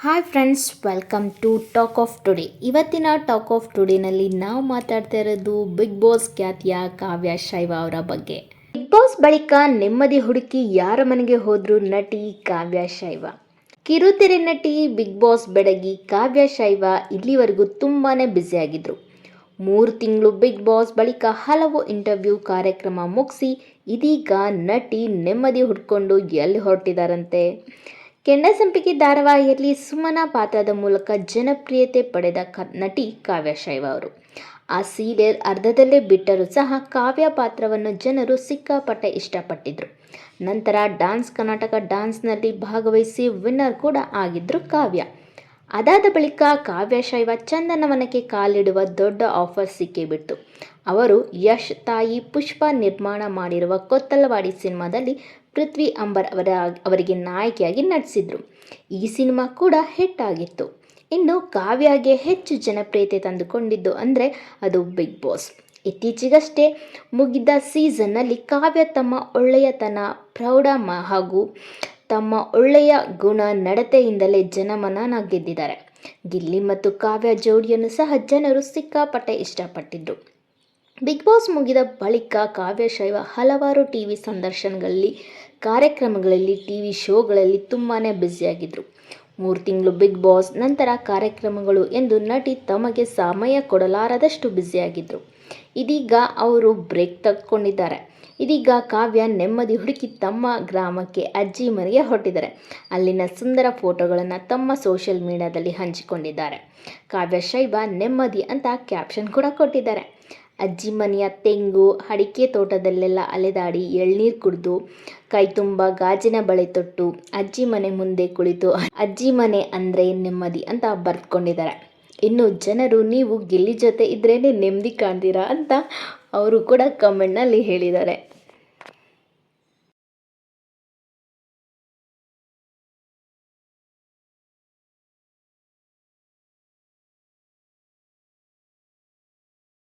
Hi friends, welcome to talk of today. ಇವತ್ತಿನ talk of ಟುಡೇನಲ್ಲಿ ನಾವು ಮಾತಾಡ್ತಾ ಇರೋದು ಬಿಗ್ ಬಾಸ್ ಖ್ಯಾತಿಯ ಕಾವ್ಯ ಶೈವ ಅವರ ಬಗ್ಗೆ. ಬಿಗ್ ಬಾಸ್ ಬಳಿಕ ನೆಮ್ಮದಿ ಹುಡುಕಿ ಯಾರ ಮನೆಗೆ ಹೋದ್ರು ನಟಿ ಕಾವ್ಯ ಶೈವ. ಕಿರುತೆರೆ ನಟಿ, ಬಿಗ್ ಬಾಸ್ ಬೆಡಗಿ ಕಾವ್ಯ ಶೈವ ಇಲ್ಲಿವರೆಗೂ ತುಂಬಾ ಬ್ಯುಸಿಯಾಗಿದ್ರು. 3 ತಿಂಗಳು ಬಿಗ್ ಬಾಸ್ ಬಳಿಕ ಹಲವು ಇಂಟರ್ವ್ಯೂ ಕಾರ್ಯಕ್ರಮ ಮುಗಿಸಿ ಇದೀಗ ನಟಿ ನೆಮ್ಮದಿ ಹುಡ್ಕೊಂಡು ಎಲ್ಲಿ ಹೊರಟಿದ್ದಾರಂತೆ. ಕೆಂಡಸಂಪಿಗೆ ಧಾರಾವಾಹಿಯಲ್ಲಿ ಸುಮನ ಪಾತ್ರದ ಮೂಲಕ ಜನಪ್ರಿಯತೆ ಪಡೆದ ನಟಿ ಕಾವ್ಯ ಶೈವ ಅವರು. ಆ ಸೀರಿಯಲ್ ಅರ್ಧದಲ್ಲೇ ಬಿಟ್ಟರೂ ಸಹ ಕಾವ್ಯ ಪಾತ್ರವನ್ನು ಜನರು ಸಿಕ್ಕಾಪಟ್ಟೆ ಇಷ್ಟಪಟ್ಟಿದ್ರು. ನಂತರ ಡಾನ್ಸ್ ಕರ್ನಾಟಕ ಡಾನ್ಸ್ನಲ್ಲಿ ಭಾಗವಹಿಸಿ ವಿನ್ನರ್ ಕೂಡ ಆಗಿದ್ರು ಕಾವ್ಯ. ಅದಾದ ಬಳಿಕ ಕಾವ್ಯ ಶೈವ ಚಂದನವನಕ್ಕೆ ಕಾಲಿಡುವ ದೊಡ್ಡ ಆಫರ್ ಸಿಕ್ಕೇ ಬಿಟ್ಟು. ಅವರು ಯಶ್ ತಾಯಿ ಪುಷ್ಪ ನಿರ್ಮಾಣ ಮಾಡಿರುವ ಕೊತ್ತಲವಾಡಿ ಸಿನಿಮಾದಲ್ಲಿ ಪೃಥ್ವಿ ಅಂಬರ್ ಅವರಿಗೆ ನಾಯಕಿಯಾಗಿ ನಟಿಸಿದ್ರು. ಈ ಸಿನಿಮಾ ಕೂಡ ಹಿಟ್ ಆಗಿತ್ತು. ಇನ್ನು ಕಾವ್ಯಗೆ ಹೆಚ್ಚು ಜನಪ್ರಿಯತೆ ತಂದುಕೊಂಡಿದ್ದು ಅಂದರೆ ಅದು ಬಿಗ್ ಬಾಸ್. ಇತ್ತೀಚೆಗಷ್ಟೇ ಮುಗಿದ ಸೀಸನ್ನಲ್ಲಿ ಕಾವ್ಯ ತಮ್ಮ ಒಳ್ಳೆಯತನ, ಪ್ರೌಢ ಹಾಗೂ ತಮ್ಮ ಒಳ್ಳೆಯ ಗುಣ ನಡತೆಯಿಂದಲೇ ಜನಮನನ ಗೆದ್ದಿದ್ದಾರೆ. ಗಿಲ್ಲಿ ಮತ್ತು ಕಾವ್ಯ ಜೋಡಿಯನ್ನು ಸಹ ಜನರು ಸಿಕ್ಕಾಪಟ್ಟೆ ಇಷ್ಟಪಟ್ಟಿದ್ರು. ಬಿಗ್ ಬಾಸ್ ಮುಗಿದ ಬಳಿಕ ಕಾವ್ಯ ಶೈವ ಹಲವಾರು ಟಿವಿ ಸಂದರ್ಶನಗಳಲ್ಲಿ, ಕಾರ್ಯಕ್ರಮಗಳಲ್ಲಿ, ಟಿವಿ ಶೋಗಳಲ್ಲಿ ತುಂಬಾ ಬ್ಯುಸಿಯಾಗಿದ್ದರು. 3 ತಿಂಗಳು ಬಿಗ್ ಬಾಸ್ ನಂತರ ಕಾರ್ಯಕ್ರಮಗಳು ಎಂದು ನಟಿ ತಮಗೆ ಸಮಯ ಕೊಡಲಾರದಷ್ಟು ಬ್ಯುಸಿಯಾಗಿದ್ದರು. ಇದೀಗ ಅವರು ಬ್ರೇಕ್ ತೆಗೆದುಕೊಂಡಿದ್ದಾರೆ. ಇದೀಗ ಕಾವ್ಯ ನೆಮ್ಮದಿ ಹುಡುಕಿ ತಮ್ಮ ಗ್ರಾಮಕ್ಕೆ, ಅಜ್ಜಿ ಮನೆಗೆ ಹೊರಟಿದ್ದಾರೆ. ಅಲ್ಲಿನ ಸುಂದರ ಫೋಟೋಗಳನ್ನು ತಮ್ಮ ಸೋಷಿಯಲ್ ಮೀಡಿಯಾದಲ್ಲಿ ಹಂಚಿಕೊಂಡಿದ್ದಾರೆ. ಕಾವ್ಯ ಶೈವ ನೆಮ್ಮದಿ ಅಂತ ಕ್ಯಾಪ್ಷನ್ ಕೂಡ ಕೊಟ್ಟಿದ್ದಾರೆ. ಅಜ್ಜಿ ಮನೆಯ ತೆಂಗು, ಅಡಿಕೆ ತೋಟದಲ್ಲೆಲ್ಲ ಅಲೆದಾಡಿ ಎಳ್ನೀರು ಕುಡಿದು, ಕೈ ತುಂಬ ಗಾಜಿನ ಬಳೆ ತೊಟ್ಟು, ಅಜ್ಜಿ ಮನೆ ಮುಂದೆ ಕುಳಿತು ಅಜ್ಜಿ ಮನೆ ಅಂದರೆ ನೆಮ್ಮದಿ ಅಂತ ಬರೆದುಕೊಂಡಿದ್ದಾರೆ. ಇನ್ನು ಜನರು ನೀವು ಗಿಲ್ಲಿ ಜೊತೆ ಇದ್ರೇ ನೆಮ್ಮದಿ ಕಾಣ್ತೀರಾ ಅಂತ ಅವರು ಕೂಡ ಕಮೆಂಟ್ನಲ್ಲಿ ಹೇಳಿದ್ದಾರೆ.